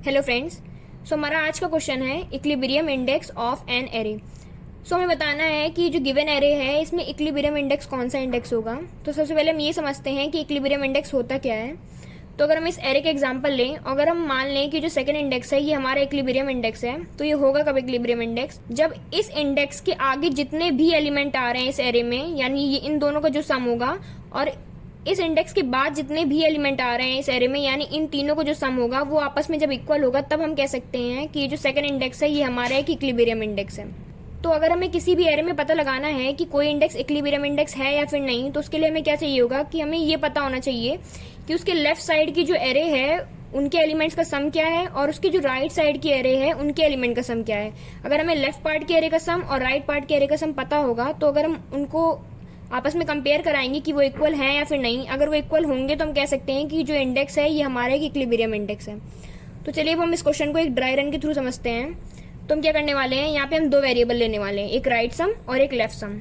Hello friends. हमारा आज का क्वेश्चन है equilibrium index of an array. हमें बताना है कि जो गिवन एरे है इसमें इक्विलिब्रियम इंडेक्स कौन सा इंडेक्स होगा। तो सबसे पहले हम ये समझते हैं कि इक्विलिब्रियम इंडेक्स होता क्या है। तो अगर हम इस एरे का एग्जांपल लें, अगर हम मान लें कि जो सेकंड इंडेक्स है ये हमारा इक्विलिब्रियम इंडेक्स है, तो ये होगा कब इक्विलिब्रियम इंडेक्स, जब इस इंडेक्स के आगे जितने भी एलिमेंट आ रहे हैं इस एरे में, यानी ये इन दोनों का जो सम होगा, और इस इंडेक्स के बाद जितने भी एलिमेंट आ रहे हैं इस एरे में, यानी इन तीनों को जो सम होगा वो आपस में जब इक्वल होगा, तब हम कह सकते हैं कि जो सेकंड इंडेक्स है ये हमारा एक इक्विलिब्रियम इंडेक्स है। तो अगर हमें किसी भी एरे में पता लगाना है कि कोई इंडेक्स इक्विलिब्रियम इंडेक्स है या फिर नहीं, तो उसके लिए हमें क्या चाहिए होगा कि हमें ये पता होना चाहिए कि उसके लेफ्ट साइड की जो एरे है उनके एलिमेंट्स का सम क्या है, और उसकी जो राइट साइड की एरे है उनके एलिमेंट का सम क्या है। अगर हमें लेफ्ट पार्ट के एरे का सम और राइट पार्ट के एरे का सम पता होगा, तो अगर हम उनको आपस में कंपेयर कराएंगे कि वो इक्वल हैं या फिर नहीं, अगर वो इक्वल होंगे तो हम कह सकते हैं कि जो इंडेक्स है ये हमारा एक इक्विलिब्रियम इंडेक्स है। तो चलिए अब हम इस क्वेश्चन को एक ड्राई रन के थ्रू समझते हैं। तो हम क्या करने वाले हैं, यहाँ पे हम दो वेरिएबल लेने वाले हैं, एक राइट सम और एक लेफ्ट सम।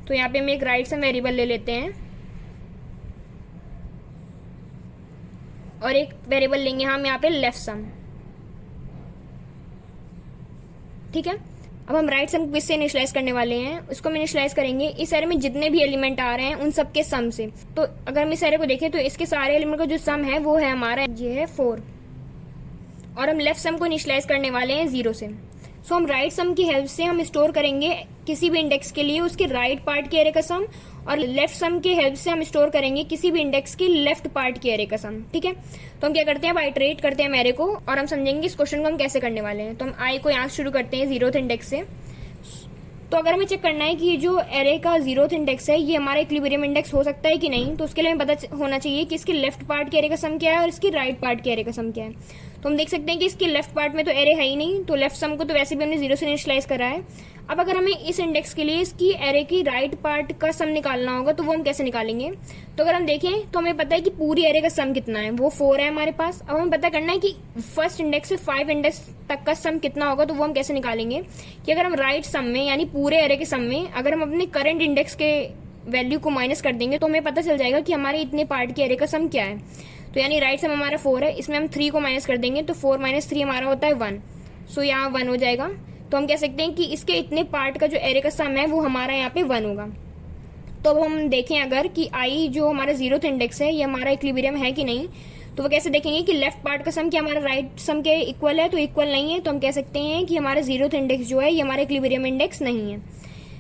तो यहाँ पे हम एक राइट सम वेरिएबल ले लेते हैं और एक वेरिएबल लेंगे हम यहाँ पे लेफ्ट सम। ठीक है, अब हम राइट सम को किससे इनिशियलाइज करने वाले हैं, उसको हम इनिशियलाइज करेंगे इस एरे में जितने भी एलिमेंट आ रहे हैं उन सबके सम से। तो अगर हम इस एरे को देखें तो इसके सारे एलिमेंट का जो सम है वो है हमारा, ये है 4, और हम लेफ्ट सम को इनिशियलाइज करने वाले हैं 0 से। सो हम राइट सम की हेल्प से हम स्टोर करेंगे किसी भी इंडेक्स के लिए उसके राइट पार्ट के एरे का सम, और लेफ्ट सम की हेल्प से हम स्टोर करेंगे किसी भी इंडेक्स की लेफ्ट पार्ट के एरे का सम। ठीक है, तो हम क्या करते हैं, अब आइटरेट करते हैं एरे को और हम समझेंगे इस क्वेश्चन को हम कैसे करने वाले हैं। तो हम आई को यहाँ शुरू करते हैं 0th इंडेक्स से। तो अगर हमें चेक करना है कि ये जो एरे का 0th इंडेक्स है ये हमारा इक्विलिब्रियम इंडेक्स हो सकता है कि नहीं, तो उसके लिए हमें पता होना चाहिए कि इसके लेफ्ट पार्ट के एरे का सम क्या है और इसकी राइट पार्ट के एरे का सम क्या है। तो हम देख सकते हैं कि इसके लेफ्ट पार्ट में तो एरे है ही नहीं, तो लेफ्ट सम को तो वैसे भी हमने 0 से इनिशियलाइज करा है। अब अगर हमें इस इंडेक्स के लिए इसकी एरे की राइट पार्ट का सम निकालना होगा, तो वो हम कैसे निकालेंगे। तो अगर हम देखें तो हमें पता है कि पूरी एरे का सम कितना है, वो 4 है हमारे पास। अब हमें पता करना है कि फर्स्ट इंडेक्स से 5 इंडेक्स तक का सम कितना होगा, तो वो हम कैसे निकालेंगे कि अगर हम राइट सम में यानी पूरे एरे के सम में अगर हम अपने करंट इंडेक्स के वैल्यू को माइनस कर देंगे, तो हमें पता चल जाएगा कि हमारे इतने पार्ट के एरे का सम क्या है। तो यानी राइट सम हमारा 4 है, इसमें हम 3 को माइनस कर देंगे, तो 4 - 3 हमारा होता है 1। सो यहाँ 1 हो जाएगा। तो हम कह सकते हैं कि इसके इतने पार्ट का जो एरे का सम है वो हमारा यहाँ पे 1 होगा। तो अब हम देखें अगर कि आई जो हमारा 0th इंडेक्स है ये हमारा इक्विलिब्रियम है कि नहीं, तो वो कैसे देखेंगे कि लेफ्ट पार्ट का सम क्या हमारा राइट सम के इक्वल है, तो इक्वल नहीं है, तो हम कह सकते हैं कि हमारा 0th इंडेक्स जो है ये हमारा इक्विलिब्रियम इंडेक्स नहीं है।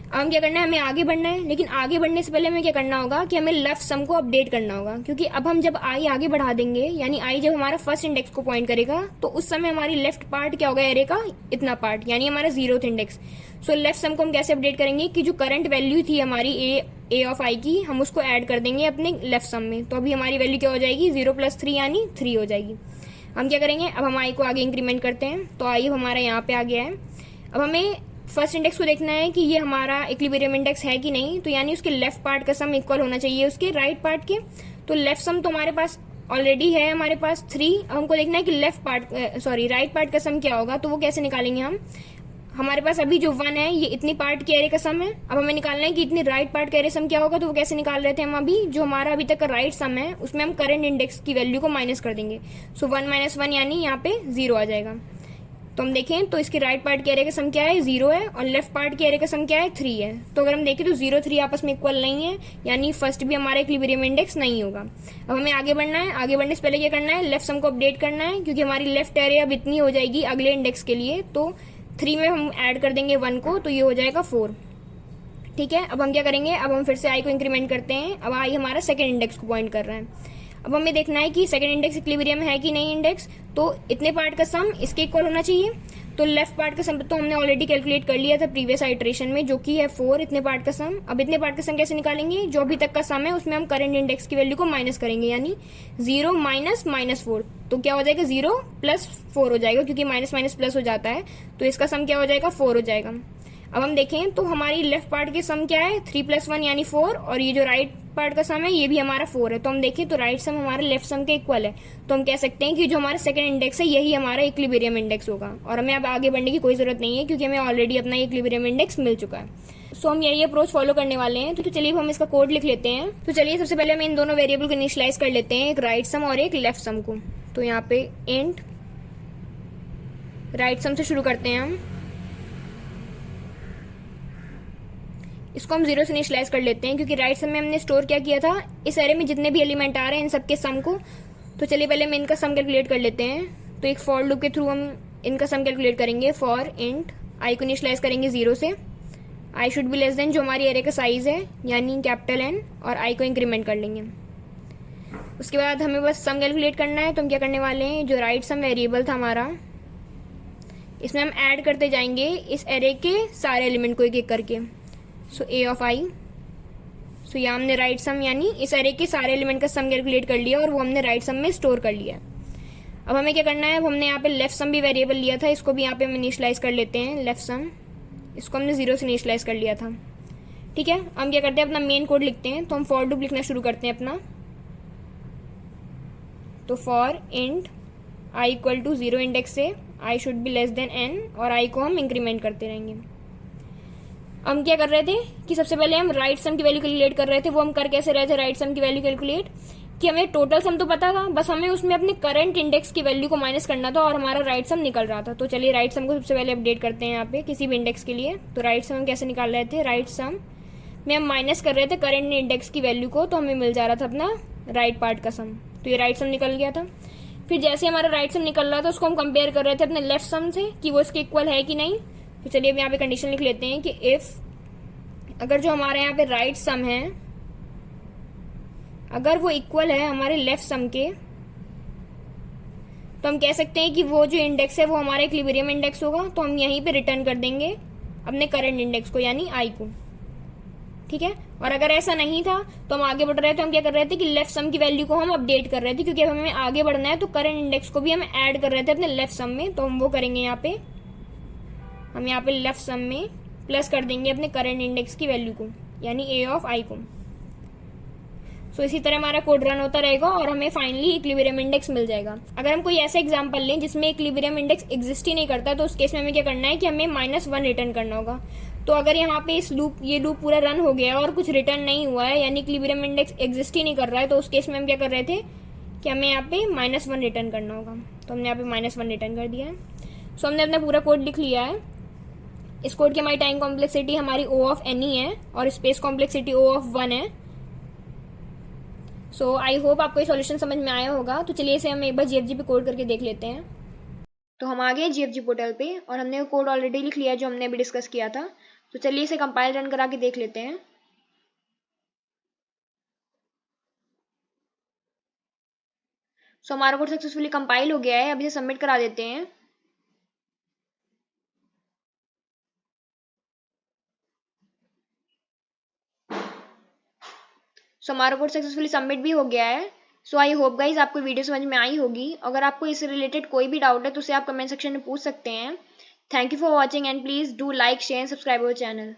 अब हम क्या करना है, हमें आगे बढ़ना है, लेकिन आगे बढ़ने से पहले हमें क्या करना होगा कि हमें लेफ्ट सम को अपडेट करना होगा, क्योंकि अब हम जब आई आगे बढ़ा देंगे यानी आई जब हमारा फर्स्ट इंडेक्स को पॉइंट करेगा, तो उस समय हमारी लेफ्ट पार्ट क्या होगा एरे का, इतना पार्ट, यानी हमारा 0th इंडेक्स। सो लेफ्ट सम को हम कैसे अपडेट करेंगे कि जो करंट वैल्यू थी हमारी ए ऑफ आई की, हम उसको ऐड कर देंगे अपने लेफ्ट सम में। तो अभी हमारी वैल्यू क्या हो जाएगी, 0 + 3 यानी 3 हो जाएगी। हम क्या करेंगे, अब हम आई को आगे इंक्रीमेंट करते हैं, तो आई हमारा यहाँ पे आ गया है। अब हमें फर्स्ट इंडेक्स को देखना है कि ये हमारा इक्विलिब्रियम इंडेक्स है कि नहीं, तो यानी उसके लेफ्ट पार्ट का सम इक्वल होना चाहिए उसके राइट पार्ट के। तो लेफ्ट सम तो हमारे पास ऑलरेडी है हमारे पास 3। अब हमको देखना है कि लेफ्ट पार्ट राइट पार्ट का सम क्या होगा, तो वो कैसे निकालेंगे हम। हमारे पास अभी जो 1 है ये इतनी पार्ट के एरे का सम है। अब हमें निकालना है कि इतनी राइट पार्ट के एरे सम क्या होगा, तो वो कैसे निकाल रहे थे हम अभी, जो हमारा अभी तक का राइट सम है उसमें हम करंट इंडेक्स की वैल्यू को माइनस कर देंगे। सो 1 - 1 यानी यहाँ पे 0 आ जाएगा। तो हम देखें तो इसके राइट पार्ट के एरे का सम क्या है, 0 है, और लेफ्ट पार्ट के एरे का सम क्या है, 3 है। तो अगर हम देखें तो 0 3 आपस में इक्वल नहीं है, यानी फर्स्ट भी हमारा इक्विलिब्रियम इंडेक्स नहीं होगा। अब हमें आगे बढ़ना है, आगे बढ़ने से पहले क्या करना है, लेफ्ट सम को अपडेट करना है, क्योंकि हमारी लेफ्ट एरे अब इतनी हो जाएगी अगले इंडेक्स के लिए। तो 3 में हम ऐड कर देंगे 1 को, तो ये हो जाएगा 4। ठीक है, अब हम क्या करेंगे, अब हम फिर से आई को इंक्रीमेंट करते हैं। अब आई हमारा सेकेंड इंडेक्स को पॉइंट कर रहा है। अब हमें देखना है कि सेकंड इंडेक्स इक्विलिब्रियम है कि नहीं इंडेक्स, तो इतने पार्ट का सम इसके इक्वल होना चाहिए। तो लेफ्ट पार्ट का सम तो हमने ऑलरेडी कैलकुलेट कर लिया था प्रीवियस आइटरेशन में, जो कि है 4 इतने पार्ट का सम। अब इतने पार्ट का सम कैसे निकालेंगे, जो अभी तक का सम है उसमें हम करंट इंडेक्स की वैल्यू को माइनस करेंगे, यानी 0 - -4। तो क्या हो जाएगा, 0 + 4 हो जाएगा, क्योंकि माइनस माइनस प्लस हो जाता है, तो इसका सम क्या हो जाएगा, 4 हो जाएगा। अब हम देखें तो हमारी लेफ्ट पार्ट के सम क्या है, 3 + 1 यानी 4, और ये जो राइट पार्ट का सम है ये भी हमारा 4 है। तो हम देखें तो राइट सम हमारे लेफ्ट सम के इक्वल है, तो हम कह सकते हैं कि जो हमारा सेकंड इंडेक्स है यही हमारा इक्विलिब्रियम इंडेक्स होगा। और हमें अब आगे बढ़ने की कोई जरूरत नहीं है, क्योंकि हमें ऑलरेडी अपना इक्विलिब्रियम इंडेक्स मिल चुका है। सो हम यही अप्रोच फॉलो करने वाले हैं। तो चलिए हम इसका कोड लिख लेते हैं। तो चलिए सबसे पहले हम इन दोनों वेरिएबल को इनिशियलाइज कर लेते हैं, एक राइट सम और एक लेफ्ट सम को। तो यहाँ पे इंट राइट सम से शुरू करते हैं हम। इसको हम 0 से इनिशियलाइज कर लेते हैं क्योंकि राइट सम में हमने स्टोर क्या किया था, इस एरे में जितने भी एलिमेंट आ रहे हैं इन सबके सम को। तो चलिए पहले हम इनका सम कैलकुलेट कर लेते हैं। तो एक फॉर लूप के थ्रू हम इनका सम कैलकुलेट करेंगे। फॉर इंट आई को इनिशियलाइज करेंगे 0 से, I should be less then जो हमारी एरे का साइज है यानी कैपिटल एन, और आई को इंक्रीमेंट कर लेंगे। उसके बाद हमें बस सम कैलकुलेट करना है। तो हम क्या करने वाले हैं, जो राइट सम वेरिएबल था हमारा, इसमें हम ऐड करते जाएंगे इस एरे के सारे एलिमेंट को एक एक करके। सो ए ऑफ आई, सो यहाँ हमने राइट सम यानी इस एरे के सारे एलिमेंट का सम कैलकुलेट कर लिया और वो हमने राइट सम में स्टोर कर लिया। अब हमें क्या करना है, अब हमने यहाँ पे लेफ्ट सम भी वेरिएबल लिया था, इसको भी यहाँ पे हम इनिशियलाइज कर लेते हैं। लेफ्ट सम, इसको हमने 0 से इनिशियलाइज कर लिया था। ठीक है, हम क्या करते हैं, अपना मेन कोड लिखते हैं। तो हम फॉर लूप लिखना शुरू करते हैं अपना। तो for int I equal to 0 index से I should be less than N, और आई को हम इंक्रीमेंट करते रहेंगे। हम क्या कर रहे थे कि सबसे पहले हम राइट सम की वैल्यू कैलकुलेट कर रहे थे। वो हम कर कैसे रहे थे राइट सम की वैल्यू कैलकुलेट, कि हमें टोटल सम तो पता था, बस हमें उसमें अपने करंट इंडेक्स की वैल्यू को माइनस करना था और हमारा राइट सम निकल रहा था। तो चलिए राइट सम को सबसे पहले अपडेट करते हैं यहाँ पे किसी भी इंडेक्स के लिए। तो राइट सम हम कैसे निकाल रहे थे, राइट सम में हम माइनस कर रहे थे करंट इंडेक्स की वैल्यू को, तो हमें मिल जा रहा था अपना राइट पार्ट का सम। तो ये राइट सम निकल गया था। फिर जैसे हमारा राइट सम निकल रहा था उसको हम कंपेयर कर रहे थे अपने लेफ्ट सम से कि वो इसके इक्वल है कि नहीं। तो चलिए अब यहाँ पे कंडीशन लिख लेते हैं कि इफ, अगर जो हमारे यहाँ पे राइट सम है अगर वो इक्वल है हमारे लेफ्ट सम के, तो हम कह सकते हैं कि वो जो इंडेक्स है वो हमारा इक्विलिब्रियम इंडेक्स होगा। तो हम यहीं पे रिटर्न कर देंगे अपने करंट इंडेक्स को यानी आई को। ठीक है, और अगर ऐसा नहीं था तो हम आगे बढ़ रहे थे, हम क्या कर रहे थे कि लेफ्ट सम की वैल्यू को हम अपडेट कर रहे थे, क्योंकि अब हमें आगे बढ़ना है तो करंट इंडेक्स को भी हम ऐड कर रहे थे अपने लेफ्ट सम में। तो हम वो करेंगे यहाँ पे, हम यहाँ पे लेफ्ट सम में प्लस कर देंगे अपने करंट इंडेक्स की वैल्यू को यानी ए ऑफ आई को। सो इसी तरह हमारा कोड रन होता रहेगा और हमें फाइनली इक्विलिब्रियम इंडेक्स मिल जाएगा। अगर हम कोई ऐसा एग्जांपल लें जिसमें इक्विलिब्रियम इंडेक्स एग्जिस्ट ही नहीं करता, तो उस केस में हमें क्या करना है कि हमें -1 रिटर्न करना होगा। तो अगर यहाँ पे ये लूप पूरा रन हो गया और कुछ रिटर्न नहीं हुआ है यानी इक्विलिब्रियम इंडेक्स एग्जिस्ट ही नहीं कर रहा है, तो उस केस में हम क्या कर रहे थे कि हमें यहाँ पे -1 रिटर्न करना होगा। तो हमने यहाँ पे -1 रिटर्न कर दिया है। सो हमने अपना पूरा कोड लिख लिया है। इस कोड की हमारी टाइम कॉम्प्लेक्सिटी हमारी O ऑफ n ही है और स्पेस कॉम्प्लेक्सिटी O ऑफ 1 है। सो आई होप आपको ये सॉल्यूशन समझ में आया होगा। तो चलिए इसे हम एक बार GFG पे कोड करके देख लेते हैं। तो हम आ गए GFG पोर्टल पे और हमने कोड ऑलरेडी लिख लिया जो हमने अभी डिस्कस किया था। तो चलिए इसे कंपाइल रन करा के देख लेते हैं। सो हमारा कोड सक्सेसफुली कंपाइल हो गया है। अब इसे सबमिट करा देते हैं। सो हमारा कोड सक्सेसफुली सबमिट भी हो गया है। सो आई होप गाइज आपको वीडियो समझ में आई होगी। अगर आपको इससे रिलेटेड कोई भी डाउट है तो उसे आप कमेंट सेक्शन में पूछ सकते हैं। Thank you for watching and please do like share and subscribe our channel.